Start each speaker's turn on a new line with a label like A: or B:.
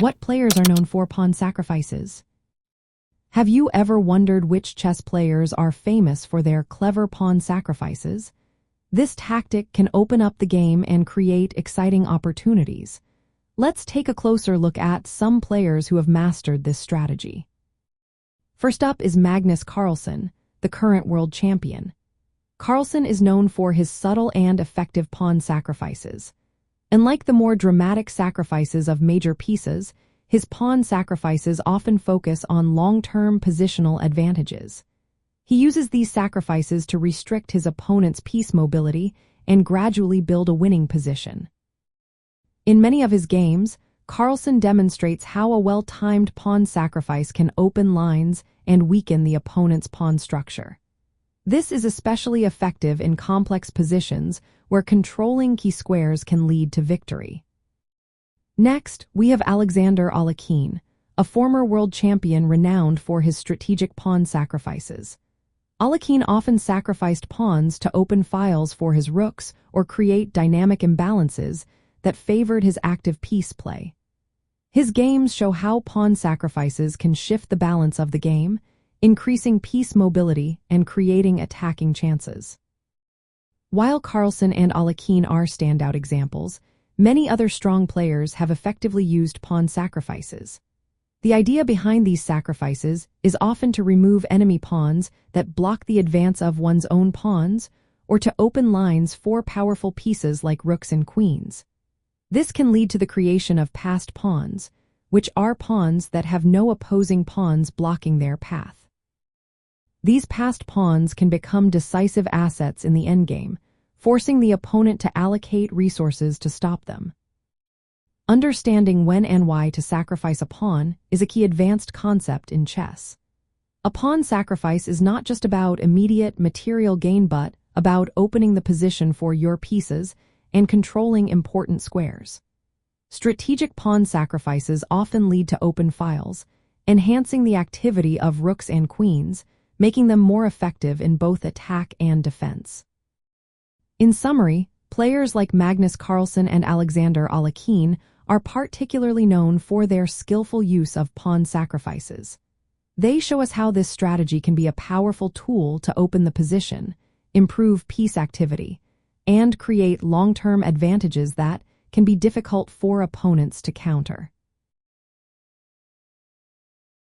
A: What players are known for pawn sacrifices? Have you ever wondered which chess players are famous for their clever pawn sacrifices? This tactic can open up the game and create exciting opportunities. Let's take a closer look at some players who have mastered this strategy. First up is Magnus Carlsen, the current world champion. Carlsen is known for his subtle and effective pawn sacrifices. Unlike the more dramatic sacrifices of major pieces, his pawn sacrifices often focus on long-term positional advantages. He uses these sacrifices to restrict his opponent's piece mobility and gradually build a winning position. In many of his games, Carlsen demonstrates how a well-timed pawn sacrifice can open lines and weaken the opponent's pawn structure. This is especially effective in complex positions where controlling key squares can lead to victory. Next, we have Alekhine, a former world champion renowned for his strategic pawn sacrifices. Alekhine often sacrificed pawns to open files for his rooks or create dynamic imbalances that favored his active piece play. His games show how pawn sacrifices can shift the balance of the game, increasing piece mobility and creating attacking chances. While Carlsen and Alekhine are standout examples, many other strong players have effectively used pawn sacrifices. The idea behind these sacrifices is often to remove enemy pawns that block the advance of one's own pawns or to open lines for powerful pieces like rooks and queens. This can lead to the creation of passed pawns, which are pawns that have no opposing pawns blocking their path. These passed pawns can become decisive assets in the endgame, forcing the opponent to allocate resources to stop them. Understanding when and why to sacrifice a pawn is a key advanced concept in chess. A pawn sacrifice is not just about immediate material gain but about opening the position for your pieces and controlling important squares. Strategic pawn sacrifices often lead to open files, enhancing the activity of rooks and queens, making them more effective in both attack and defense. In summary, players like Magnus Carlsen and Alekhine are particularly known for their skillful use of pawn sacrifices. They show us how this strategy can be a powerful tool to open the position, improve piece activity, and create long-term advantages that can be difficult for opponents to counter.